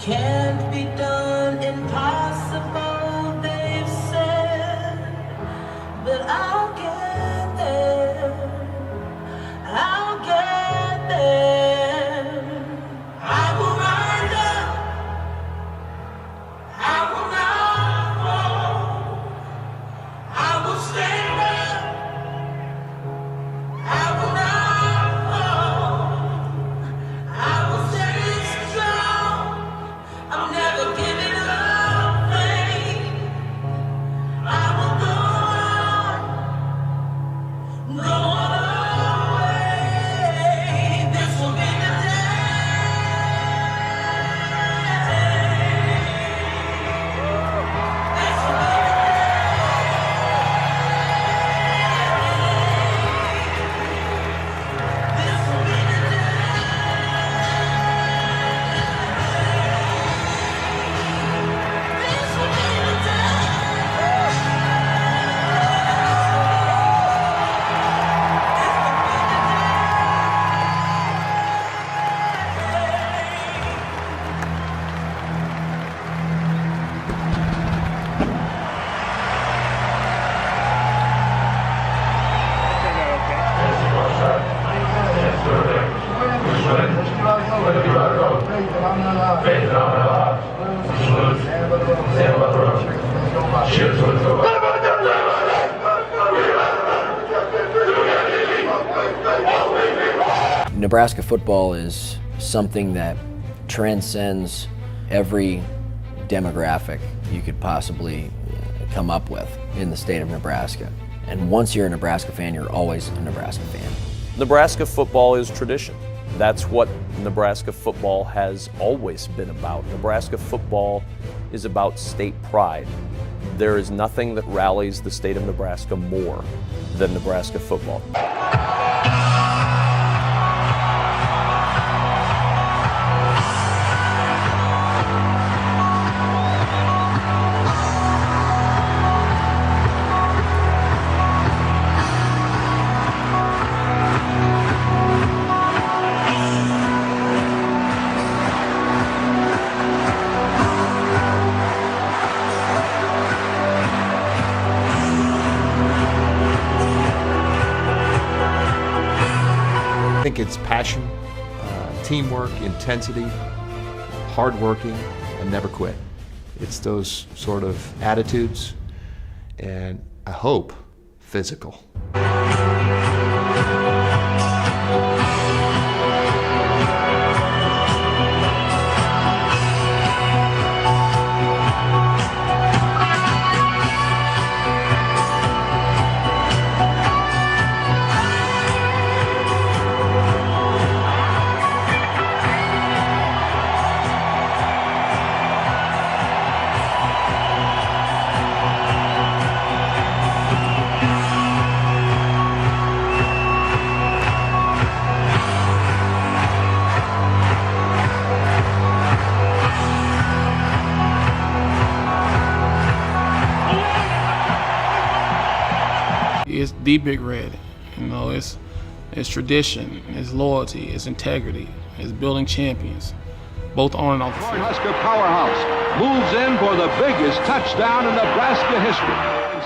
can't be done, impossible, they've said, but I'll get there, I'll get there. I will rise up, I will not fall, I will stand up, I will not fall, I will stand strong, I'm never giving up faith, I will go away, this will be the Nebraska football is something that transcends every demographic you could possibly come up with in the state of Nebraska. And once you're a Nebraska fan, you're always a Nebraska fan. Nebraska football is tradition. That's what Nebraska football has always been about. Nebraska football is about state pride. There is nothing that rallies the state of Nebraska more than Nebraska football. I think it's passion, teamwork, intensity, hardworking, and never quit. It's those sort of attitudes, and I hope physical. It's the Big Red, it's tradition, it's loyalty, it's integrity, it's building champions, both on and off the field. Cornhusker powerhouse moves in for the biggest touchdown in Nebraska history.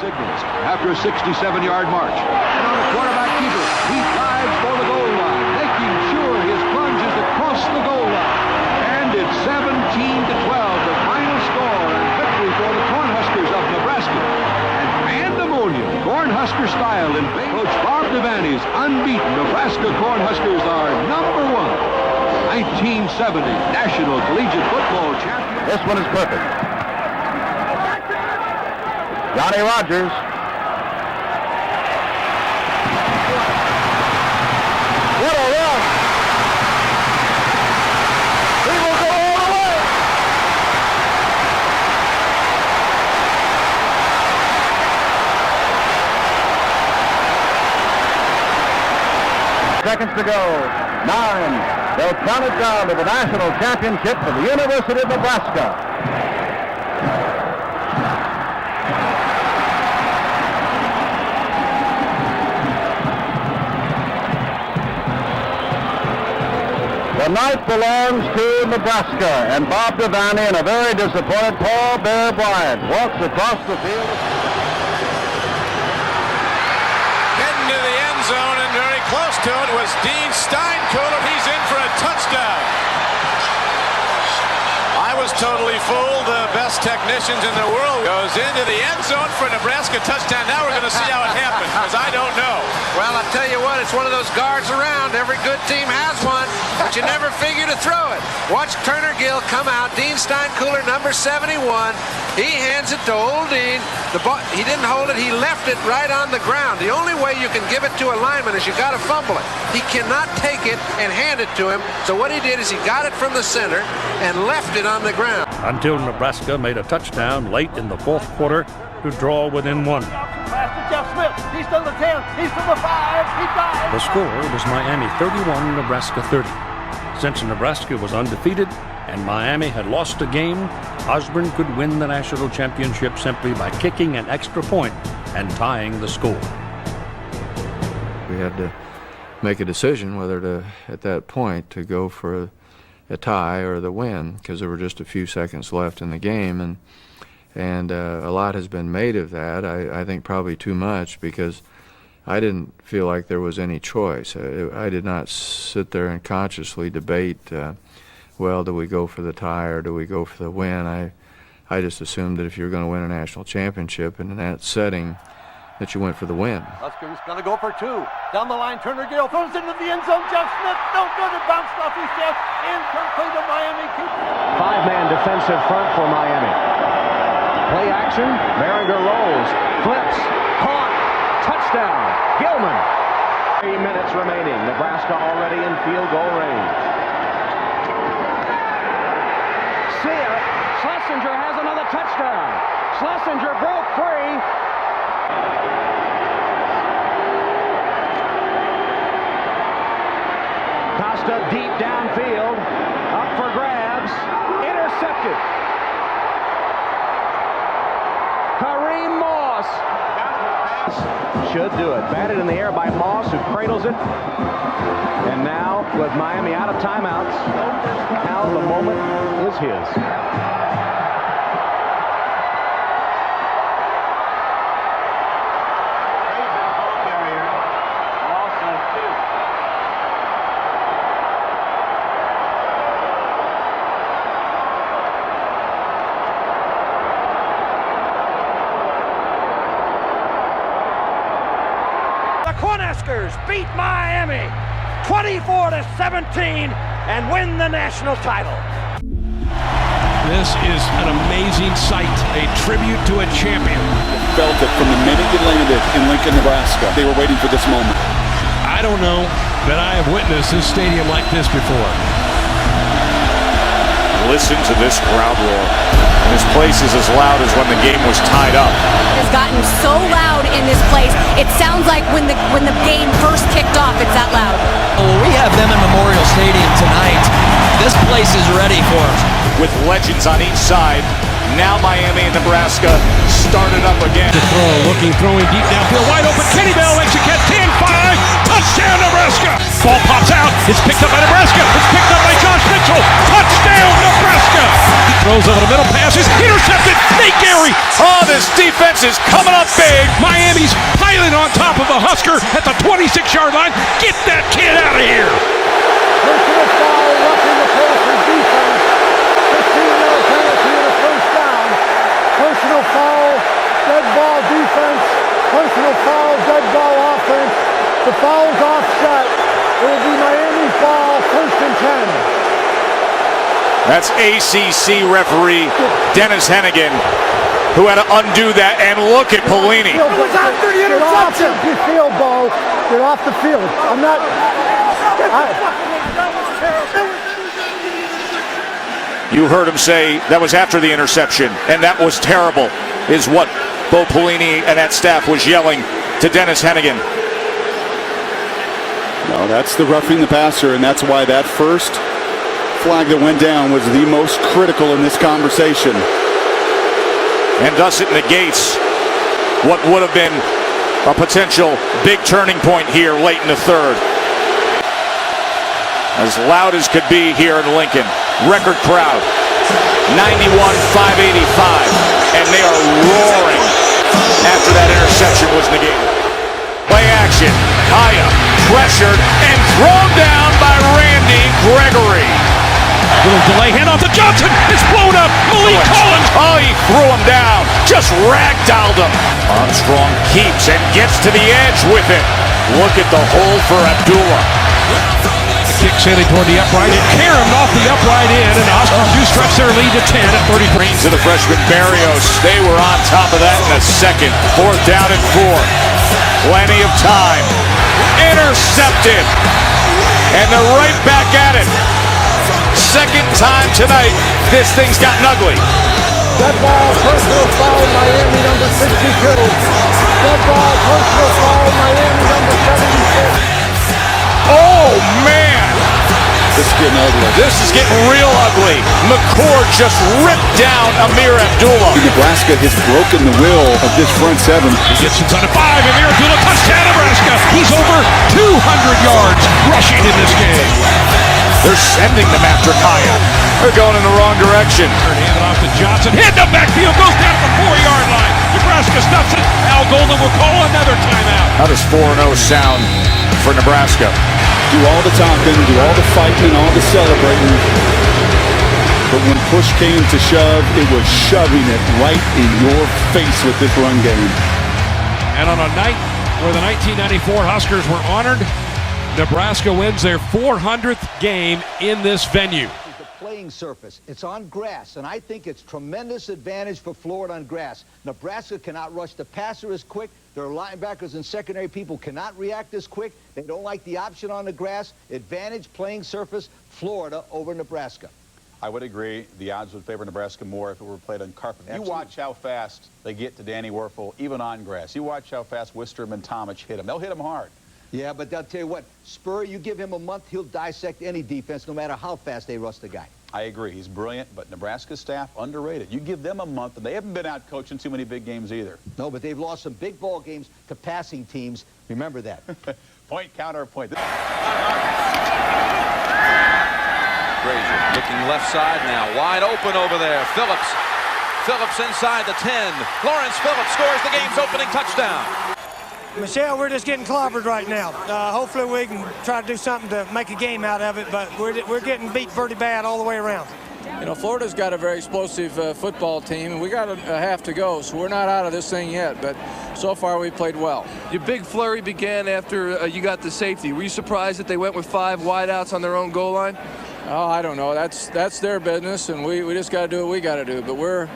Signals after a 67-yard march. And on the quarterback keeper, he dives for the goal line, making sure his plunge is across the goal line. And it's 17-12, the final score and victory for the Cornhuskers of Nebraska. And pandemonium, Cornhusker style in Coach Bob Devaney's unbeaten Nebraska Cornhuskers are number one. 1970 National Collegiate Football Champion. This one is perfect. Johnny Rogers. What a run! He will go all the way! Seconds to go. 9. They'll count it down to the national championship for the University of Nebraska. The ninth belongs to Nebraska, and Bob Devaney and a very disappointed Paul Bear Bryant walks across the field. Heading to the end zone and very close to it was Dean Steinkuhler. He's in for a touchdown. I was totally fooled. The best technicians in the world goes into the end zone for a Nebraska touchdown. Now we're going to see how it happens, because I don't know. Well, I tell you what, it's one of those guards around. Every good team has one, but you never figure to throw it. Watch Turner Gill come out. Dean Steinkuhler, number 71. He hands it to old Dean. The ball, he didn't hold it. He left it right on the ground. The only way you can give it to a lineman is you got to fumble it. He cannot take it and hand it to him. So what he did is he got it from the center and left it on the ground. Until Nebraska made a touchdown late in the fourth quarter to draw within one. He's to the 10. He's to the 5. He dives. The score was Miami 31, Nebraska 30. Since Nebraska was undefeated and Miami had lost a game, Osborne could win the national championship simply by kicking an extra point and tying the score. We had to make a decision whether to, at that point, to go for a tie or the win, because there were just a few seconds left in the game, and a lot has been made of that. I think probably too much, because I didn't feel like there was any choice. I did not sit there and consciously debate, well, do we go for the tie or do we go for the win? I just assumed that if you're going to win a national championship and in that setting, that you went for the win. Huskers going to go for 2. Down the line, Turner Gill throws into the end zone. Jeff Smith, no good. It bounced off his chest. Incomplete to Miami. 5-man defensive front for Miami. Play action. Behringer rolls. Flips. Caught. Touchdown. Gilman. 3 minutes remaining. Nebraska already in field goal range. Schlesinger has another touchdown. Schlesinger broke free. Costa deep downfield. Up for grabs. Intercepted. Kareem Moss. Should do it. Batted in the air by Moss, who cradles it. And now, with Miami out of timeouts, now the moment is his. Cornhuskers beat Miami 24-17 and win the national title. This is an amazing sight, a tribute to a champion. Felt it from the minute you landed in Lincoln, Nebraska. They were waiting for this moment. I don't know that I have witnessed this stadium like this before. Listen to this crowd roar. This place is as loud as when the game was tied up. It has gotten so loud in this place. It sounds like when the game first kicked off, it's that loud. Well, we have them in Memorial Stadium tonight. This place is ready for us. With legends on each side, now Miami and Nebraska started up again. The throw, throwing deep downfield, wide open. Kenny Bell makes a catch, 10-5, touchdown Nebraska. Ball pops out, it's picked up by Nebraska. It's picked up by Josh Mitchell, touchdown Nebraska. He throws over the middle, passes, intercepted, Nate Gary. Oh, this defense is coming up big. Miami's piling on top of a Husker at the 26-yard line. Get that kid out of here. Personal foul, roughing the passer defense. 15-yard penalty and a first down. Personal foul, dead ball defense. Personal foul, dead ball offense. The foul's offset. It will be Miami's ball, 1st and 10. That's ACC referee Dennis Hennigan, who had to undo that, and look at Pelini. It was after the interception. Get off the field, Bo. Get off the field. I'm not... You heard him say that was after the interception, and that was terrible, is what Bo Pelini and that staff was yelling to Dennis Hennigan. No, that's the roughing the passer, and that's why that first flag that went down was the most critical in this conversation. And thus it negates what would have been a potential big turning point here late in the third. as loud as could be here in Lincoln. Record crowd, 91,585, and they are roaring after that interception was negated. Play action, Kaya pressured and thrown down by Randy Gregory. Little delay, hand off to Johnson. It's blown up. Malik Collins. Oh, he threw him down. Just ragdolled him. Armstrong keeps and gets to the edge with it. Look at the hole for Abdullah. The kick sailing toward the upright. It caromed off the upright end, and Oscar do stretch their lead to 10 at 33. To the freshman Barrios. They were on top of that in a second. 4th down and 4. Plenty of time. Intercepted. And they're right back at it. Second time tonight, this thing's gotten ugly. Dead ball, personal foul, Miami number 62. Dead ball, personal foul, Miami number 76. Oh, man. This is getting ugly. This is getting real ugly. McCord just ripped down Amir Abdullah. Nebraska has broken the will of this front seven. He gets inside of 5. Amir Abdullah, touchdown Nebraska. He's over 200 yards rushing in this game. They're sending them after Kaya. They're going in the wrong direction. Hand it off to Johnson. Hit the backfield. Goes down to the 4-yard line. Nebraska stuffs it. Al Golden will call another timeout. How does 4-0 sound for Nebraska? Do all the talking, do all the fighting, and all the celebrating. But when push came to shove, it was shoving it right in your face with this run game. And on a night where the 1994 Huskers were honored, Nebraska wins their 400th game in this venue. The playing surface, it's on grass, and I think it's tremendous advantage for Florida on grass. Nebraska cannot rush the passer as quick. Their linebackers and secondary people cannot react as quick. They don't like the option on the grass. Advantage playing surface, Florida over Nebraska. I would agree. The odds would favor Nebraska more if it were played on carpet. Absolutely. You watch how fast they get to Danny Werfel, even on grass. You watch how fast Wisterman and Tomich hit him. They'll hit him hard. Yeah, but I'll tell you what, Spur, you give him a month, he'll dissect any defense, no matter how fast they rush the guy. I agree. He's brilliant, but Nebraska staff, underrated. You give them a month, and they haven't been out coaching too many big games either. No, but they've lost some big ball games to passing teams. Remember that. Point, counter, point. Frazier looking left side now, wide open over there. Phillips inside the 10. Lawrence Phillips scores the game's opening touchdown. Michelle, we're just getting clobbered right now. Hopefully we can try to do something to make a game out of it, but we're getting beat pretty bad all the way around. You know, Florida's got a very explosive football team, and we got a half to go, so we're not out of this thing yet, but so far we played well. Your big flurry began after you got the safety. Were you surprised that they went with 5 wideouts on their own goal line? Oh, I don't know. That's their business, and we just got to do what we got to do. But we're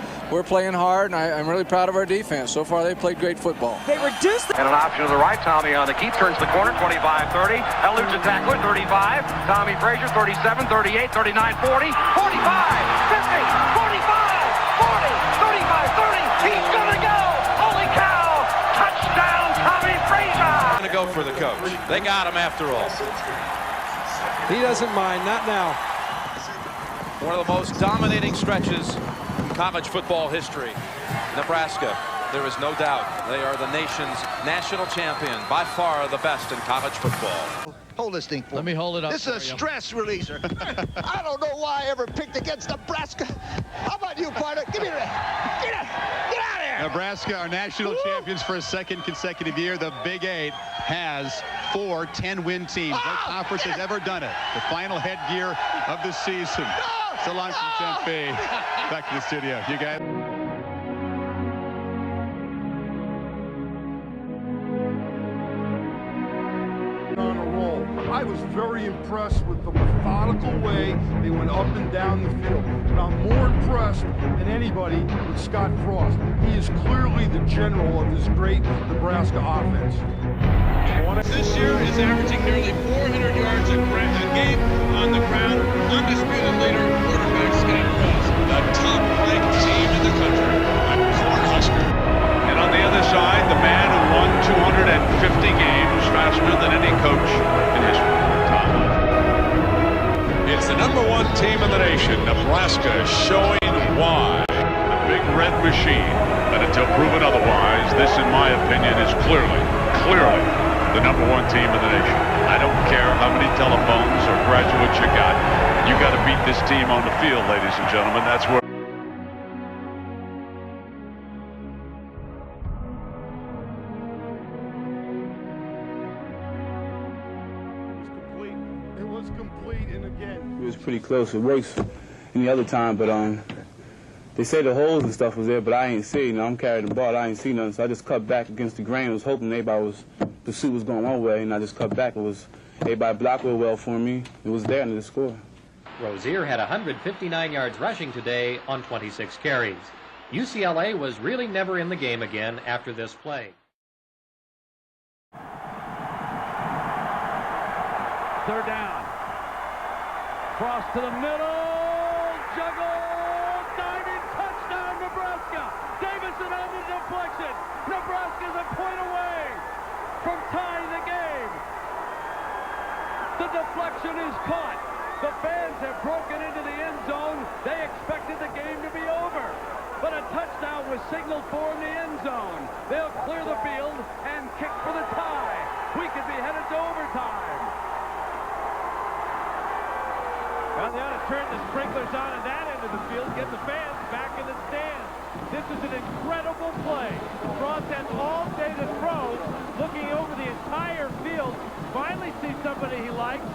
playing hard, and I'm really proud of our defense. So far, they played great football. They reduced and an option to the right. Tommy on the keep, turns the corner, 25-30. Eludes a tackler, 35. Tommy Frazier, 37, 38, 39, 40, 45, 50, 45, 40, 35, 30. He's gonna go. Holy cow! Touchdown, Tommy Frazier. Gonna go for the coach. They got him after all. He doesn't mind, not now. One of the most dominating stretches in college football history. Nebraska, there is no doubt, they are the nation's national champion, by far the best in college football. Hold this thing for me. Let me hold it up. This is a stress releaser. I don't know why I ever picked against Nebraska. How about you, partner? Give me that. Get out of here. Nebraska are national champions for a second consecutive year. The Big 8 has 4 10-win teams. No conference has ever done it. The final headgear of the season. So long from Tempe. Back to the studio. You guys. On a roll. I was very impressed with the methodical way they went up and down the field. But I'm more impressed than anybody with Scott Frost. He is clearly the general of this great Nebraska offense. This year is averaging nearly 400 yards a game on the ground. Undisputed leader, quarterback Scott Frost. The top-ranked team in the country. A Cornhusker. And on the other side, the man who won 250 games faster than any coach in history, Tom Allen. It's the #1 team in the nation, Nebraska, showing why. The Big Red Machine. But until proven otherwise, this, in my opinion, is clearly the #1 team in the nation. I don't care how many telephones or graduates you got. You got to beat this team on the field, ladies and gentlemen. That's where. It was complete, and again, it was pretty close. It works any other time, but they say the holes and stuff was there, but I ain't see. I'm carrying the ball. I ain't see nothing, so I just cut back against the grain. I was hoping the pursuit was going one way, and I just cut back. Everybody blocked real well for me. It was there, and they scored. Rozier had 159 yards rushing today on 26 carries. UCLA was really never in the game again after this play. Third down. Cross to the middle. Juggle. Diving touchdown, Nebraska. Davison on the deflection. Nebraska's a point away from tying the game. The deflection is caught. The fans have broken into the end zone. They expected the game to be over. But a touchdown was signaled for in the end zone. They'll clear the field and kick for the tie. We could be headed to overtime. Well, they ought to turn the sprinklers on at that end of the field, get the fans back in the stands. This is an incredible play. Frost has all day to throw, looking over the entire field. Finally sees somebody he likes.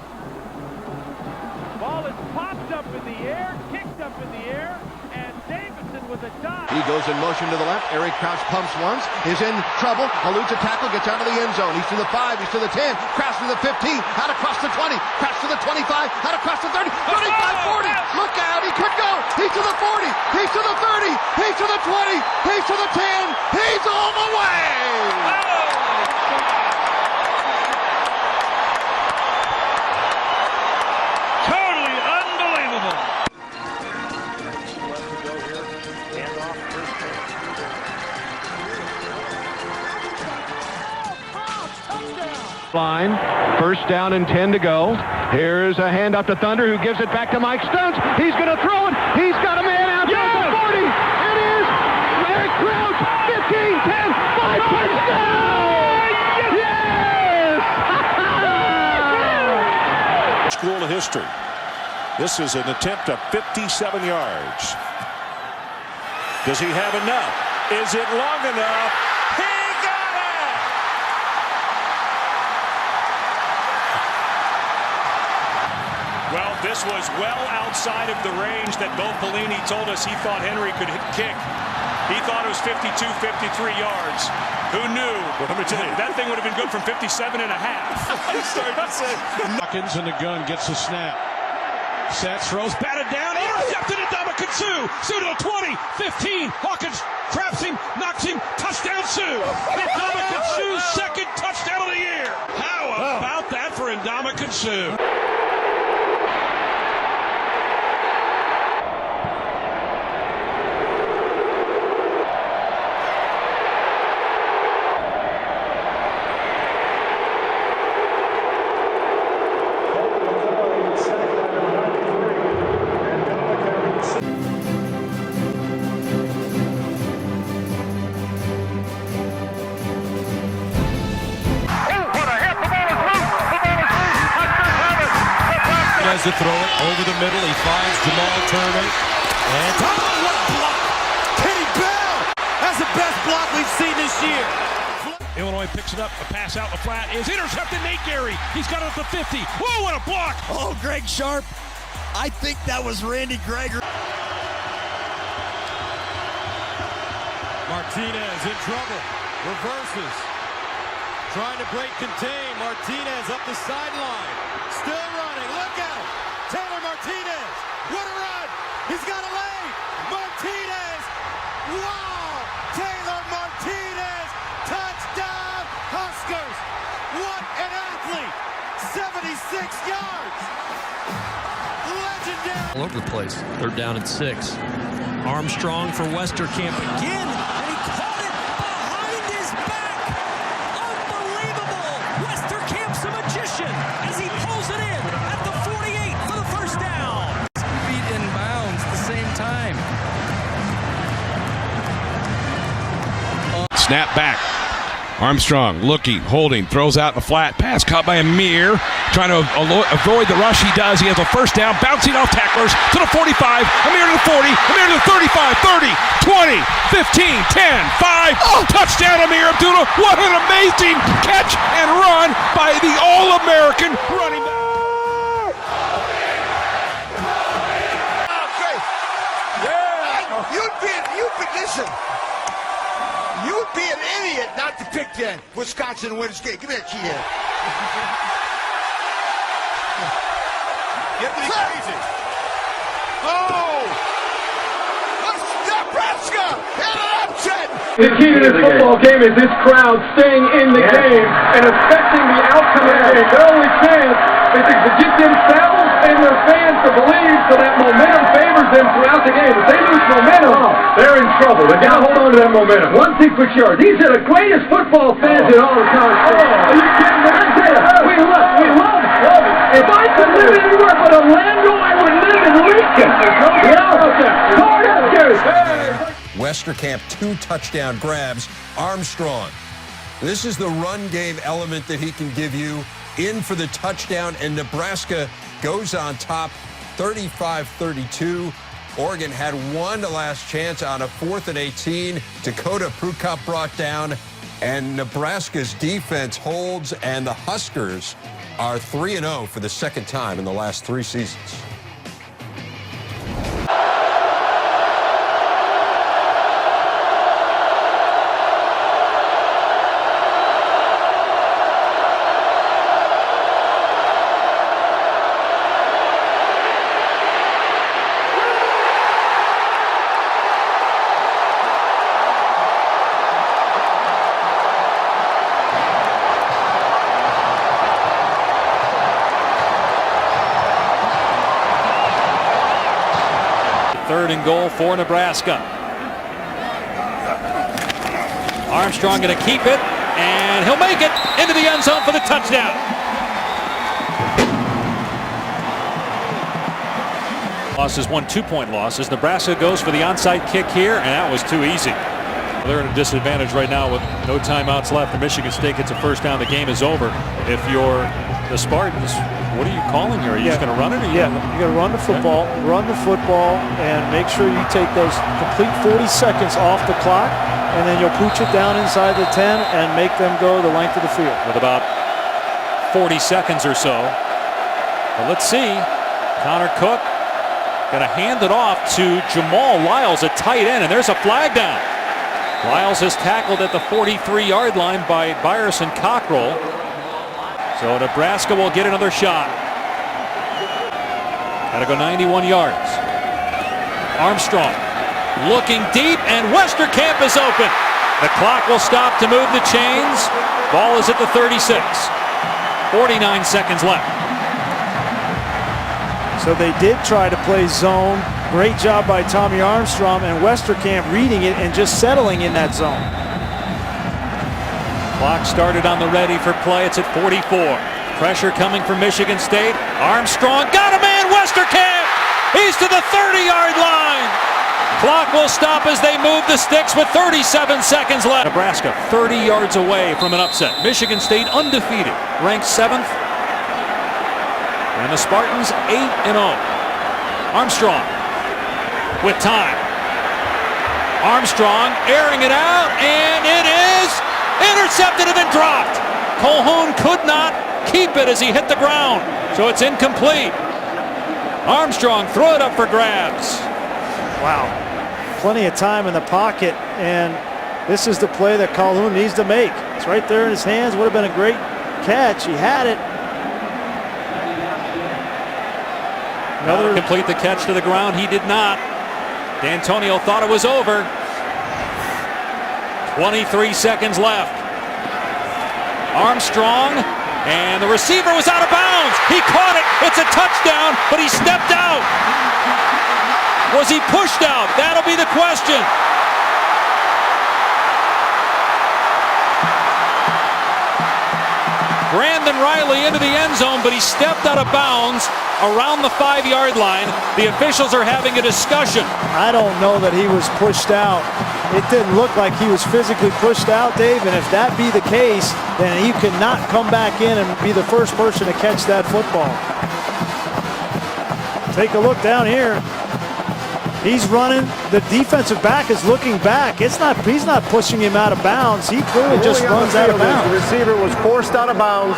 Ball is popped up in the air, kicked up in the air, and Davison with a dive. He goes in motion to the left. Eric Krause pumps once, is in trouble, eludes a tackle, gets out of the end zone. He's to the 5, he's to the 10, crashes to the 15, out across the 20, crashes to the 25, out across the 30, 35, 40. Look out, he could go. He's to the 40, he's to the 30, he's to the 20, he's to the 10, he's all the way. Line, first down and 10 to go. Here's a handoff to Thunder, who gives it back to Mike Stuntz. He's going to throw it. He's got a man out there at the 40. It is Eric Crouch. 15, 10, 5, touchdown! Yes! School of history. This is an attempt of 57 yards. Does he have enough? Is it long enough? Well, this was well outside of the range that Bo Pelini told us he thought Henry could kick. He thought it was 52, 53 yards. Who knew? Well, let me tell you, that thing would have been good from 57 and a half. He started to say. Hawkins in the gun gets the snap. Sets, throws, batted down, intercepted at Ndamukong Suh to the 20, 15. Hawkins traps him, knocks him, touchdown Suh. Ndamukong Suh's second touchdown of the year. How about that for Ndamukong Suh? To throw it over the middle, he finds Jamal Turner, and what a block! Kenny Bell! That's the best block we've seen this year. Illinois picks it up, a pass out the flat is intercepted. Nate Gary, he's got it at the 50. Whoa, what a block! Oh, Greg Sharp. I think that was Randy Gregory. Martinez in trouble, reverses, trying to break contain. Martinez up the sideline, still running. Look at him, Taylor Martinez. What a run! He's got a lane. Martinez. Wow! Taylor Martinez. Touchdown, Huskers. What an athlete! 76 yards. Legendary. All over the place. Third down and 6. Armstrong for Westerkamp again. And he caught it behind his back. Unbelievable. Westerkamp's a magician as he pulls it in at the 48 for the first down. Feet in bounds at the same time. Snap back. Armstrong looking, holding, throws out the flat pass, caught by Amir, trying to avoid the rush. He does. He has a first down, bouncing off tacklers to the 45, Amir to the 40, Amir to the 35, 30, 20, 15, 10, 5. Touchdown, Amir Abdullah. What an amazing catch and run by the All-American running back. Listen, you'd be an idiot not to pick Wisconsin to win this game. Give me that key here. Get to the crazy. Oh! Nebraska! And an upset! The key to this football game is this crowd staying in the game and affecting the outcome of the game. Their only chance is to get themselves and their fans to believe so that momentum favors them throughout the game. If they lose momentum, they're in trouble. They got to hold on to that momentum. One thing for sure, these are the greatest football fans in all of college. Are you kidding me? I tell you, we love it. If I could live anywhere but Orlando, I would live in Lincoln. Westerkamp 2 touchdown grabs. Armstrong. This is the run game element that he can give you. In for the touchdown, and Nebraska goes on top 35-32. Oregon had one last chance on a 4th and 18. Dakota Prukop brought down, and Nebraska's defense holds, and the Huskers are 3-0 for the second time in the last 3 seasons. Third and goal for Nebraska. Armstrong going to keep it, and he'll make it into the end zone for the touchdown. Losses, 1 2-point losses. Nebraska goes for the onside kick here, and that was too easy. They're at a disadvantage right now with no timeouts left. Michigan State gets a first down. The game is over. If you're the Spartans, what are you calling here? Are you just going to run it? Or you got to run the football, and make sure you take those complete 40 seconds off the clock, and then you'll pooch it down inside the 10 and make them go the length of the field. With about 40 seconds or so. But let's see. Connor Cook going to hand it off to Jamal Lyles, a tight end, and there's a flag down. Lyles is tackled at the 43-yard line by Byerson Cockrell. So Nebraska will get another shot. Got to go 91 yards. Armstrong looking deep, and Westerkamp is open. The clock will stop to move the chains. Ball is at the 36. 49 seconds left. So they did try to play zone. Great job by Tommy Armstrong, and Westerkamp reading it and just settling in that zone. Clock started on the ready for play. It's at 44. Pressure coming from Michigan State. Armstrong got a man. Westerkamp. He's to the 30-yard line. Clock will stop as they move the sticks with 37 seconds left. Nebraska 30 yards away from an upset. Michigan State undefeated, ranked 7th. And the Spartans 8-0. Armstrong with time. Armstrong airing it out, and it is intercepted and then dropped. Colhoun could not keep it as he hit the ground, so it's incomplete. Armstrong throw it up for grabs. Wow, plenty of time in the pocket, and this is the play that Colhoun needs to make. It's right there in his hands. Would have been a great catch. He had it. Another complete the catch to the ground. He did not. D'Antonio thought it was over. 23 seconds left. Armstrong, and the receiver was out of bounds. He caught it. It's a touchdown, but he stepped out. Was he pushed out? That'll be the question. Brandon Riley into the end zone, but he stepped out of bounds around the 5-yard line. The officials are having a discussion. I don't know that he was pushed out. it didn't look like he was physically pushed out, Dave, and if that be the case, then he cannot come back in and be the first person to catch that football. Take a look down here. He's running. The defensive back is looking back. He's not pushing him out of bounds. He clearly just runs out of bounds. The receiver was forced out of bounds,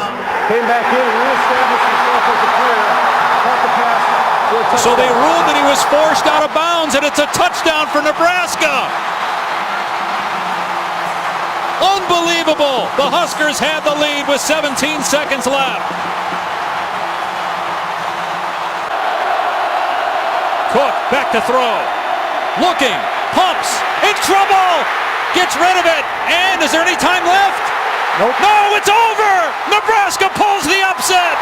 came back in, reestablished himself as a player, caught the pass for a touchdown. So they ruled that he was forced out of bounds, and it's a touchdown for Nebraska. Unbelievable. The Huskers had the lead with 17 seconds left. Cook back to throw. Looking, pumps, in trouble, gets rid of it, and is there any time left? Nope. No, it's over! Nebraska pulls the upset!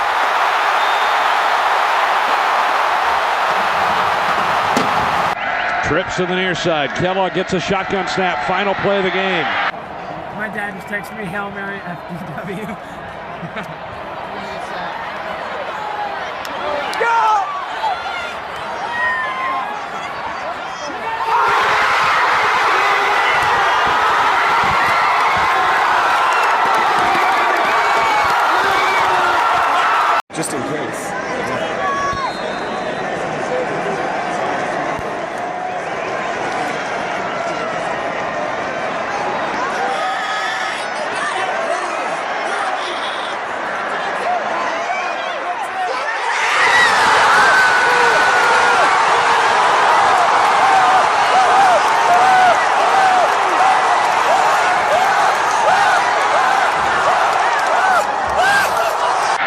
Trips to the near side. Kellogg gets a shotgun snap. Final play of the game. My dad just texted me Hail Mary FDW. Go! Just in case.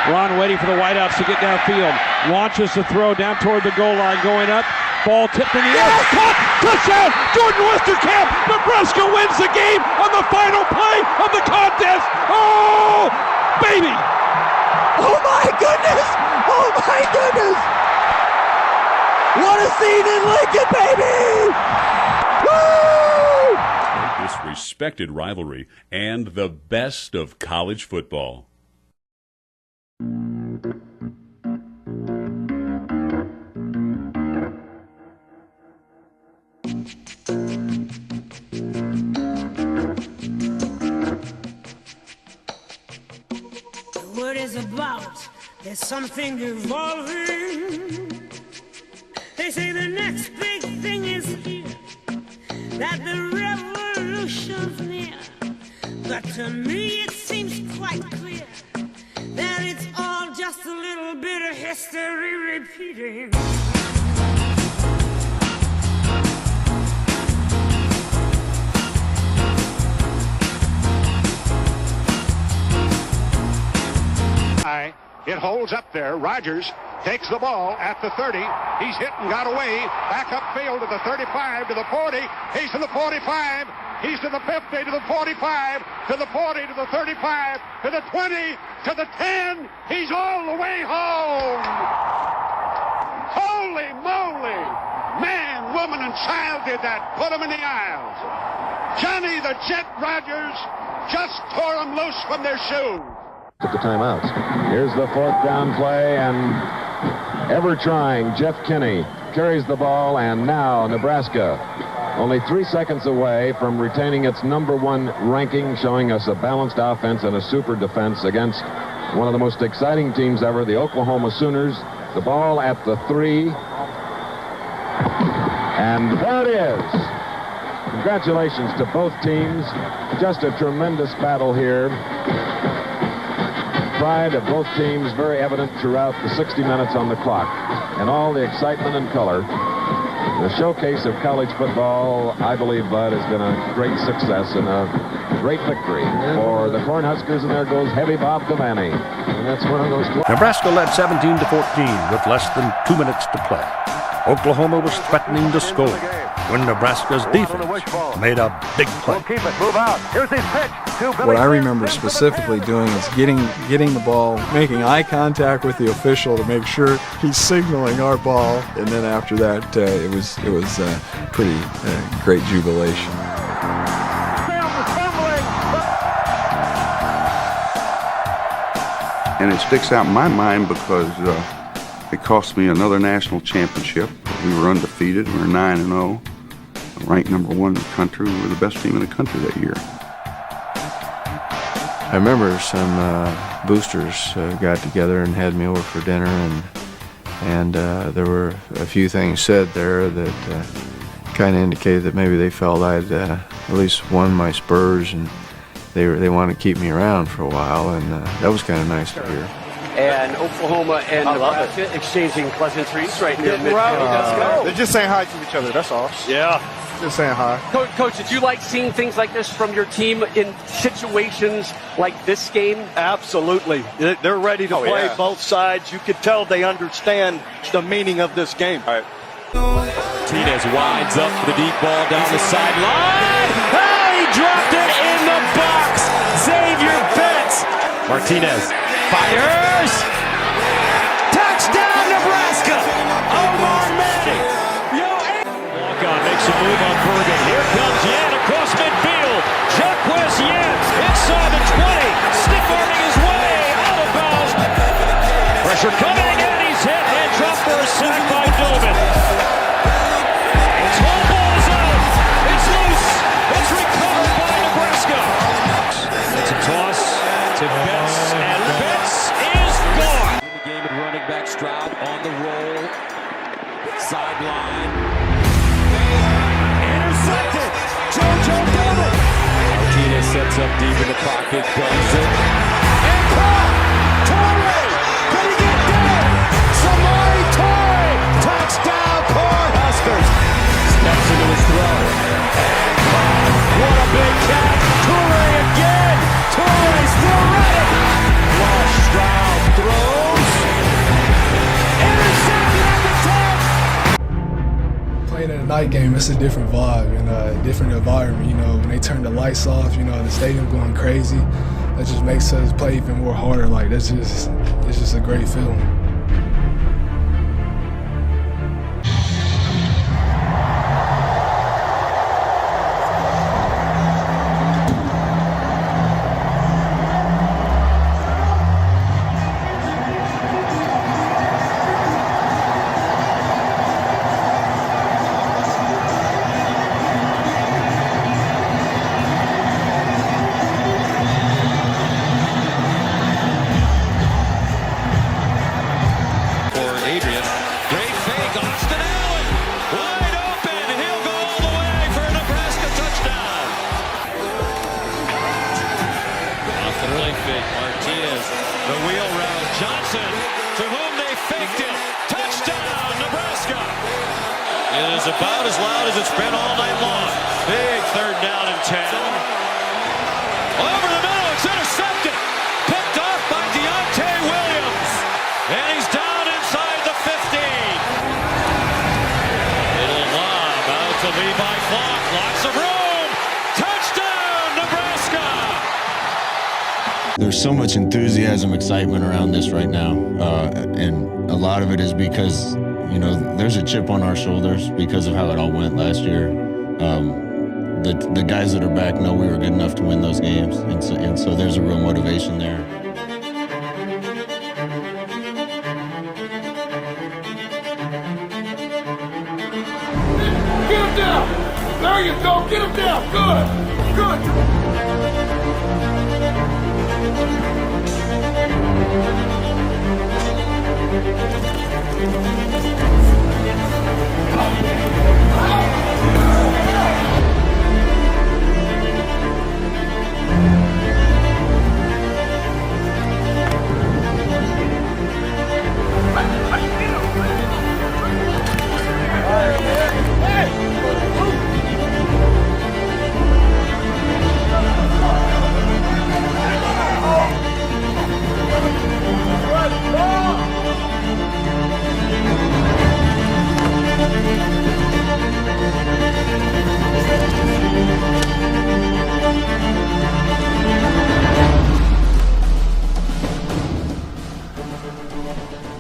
Ron waiting for the wideouts to get downfield. Launches the throw down toward the goal line. Going up. Ball tipped in the air. Caught! Touchdown! Jordan Westerkamp! Nebraska wins the game on the final play of the contest! Oh! Baby! Oh my goodness! Oh my goodness! What a scene in Lincoln, baby! Woo! This respected rivalry and the best of college football. What is about? There's something evolving. They say the next big thing is here, that the revolution's near. But to me it seems quite clear that it's all just a little bit of history repeating. It holds up there. Rogers takes the ball at the 30. He's hit and got away. Back upfield to the 35, to the 40. He's to the 45. He's to the 50, to the 45, to the 40, to the 35, to the 20, to the 10. He's all the way home. Holy moly. Man, woman, and child did that. Put them in the aisles. Johnny the Jet Rogers just tore them loose from their shoes. At the timeouts. Here's the fourth down play, and ever trying Jeff Kinney carries the ball, and now Nebraska only 3 seconds away from retaining its #1 ranking, showing us a balanced offense and a super defense against one of the most exciting teams ever, the Oklahoma Sooners. The ball at the 3, and there it is. Congratulations to both teams. Just a tremendous battle here. Pride of both teams very evident throughout the 60 minutes on the clock, and all the excitement and color. The showcase of college football, I believe, Bud, has been a great success and a great victory for the Cornhuskers, and there goes Heavy Bob Devaney. And that's one of those. Nebraska led 17-14 with less than 2 minutes to play. Oklahoma was threatening to score when Nebraska's defense made a big play. Keep it, move out. Here's his pitch. What I remember specifically doing is getting the ball, making eye contact with the official to make sure he's signaling our ball, and then after that, it was pretty great jubilation. And it sticks out in my mind because it cost me another national championship. We were undefeated. We were 9-0. ranked number 1 in the country. We were the best team in the country that year. I remember some boosters got together and had me over for dinner, and there were a few things said there that kind of indicated that maybe they felt I'd at least won my spurs, and they wanted to keep me around for a while, and that was kind of nice to hear. And Oklahoma and Nebraska exchanging pleasantries right near midfield. They're just saying hi to each other, that's all. Yeah. Just saying hi. Coach, did you like seeing things like this from your team in situations like this game? Absolutely. They're ready to play both sides. You could tell they understand the meaning of this game. All right. Martinez winds up for the deep ball down the sideline. Oh, he dropped it in the box. Xavier Betts. Martinez fires. Touchdown, Nebraska. Omar Manning. Walk-on makes a move on Bergen. Here comes Yan across midfield. Jacquez Yan inside the 20. Stiff-arming his way out of bounds. Pressure coming, and he's hit and dropped for a sack by Doman. Tall ball's out. It's loose. It's recovered by Nebraska. It's a toss to Betts, and Betts is gone. The game and running back Stroud on the roll. Sideline. Intercepted. JoJo double. Martinez sets up deep in the pocket, guns it. And caught. Torrey. Can he get down? Samari Torrey. Touchdown, Cornhuskers. Steps into his throw. And caught. What a big catch. Torrey again. Torrey still running. Flush. Stroud throws. Intercepted at the 10. Playing in a night game, it's a different vibe and a different environment. You know, when they turn the lights off, you know, the stadium going crazy, that just makes us play even more harder. Like, it's just a great feeling. Martinez, the wheel route. Johnson, to whom they faked it. Touchdown, Nebraska. It is about as loud as it's been all night long. Big third down and 10. Over the middle, it's intercepted. Picked off by Deontay Williams. And he's down inside the 15. Little lob out to Levi Clark. Lots of room. Touchdown, Nebraska. There's so much enthusiasm, excitement around this right now, and a lot of it is because, you know, there's a chip on our shoulders because of how it all went last year. The guys that are back know we were good enough to win those games, and so there's a real motivation there. Get him down! There you go! Get him down! Good! Good!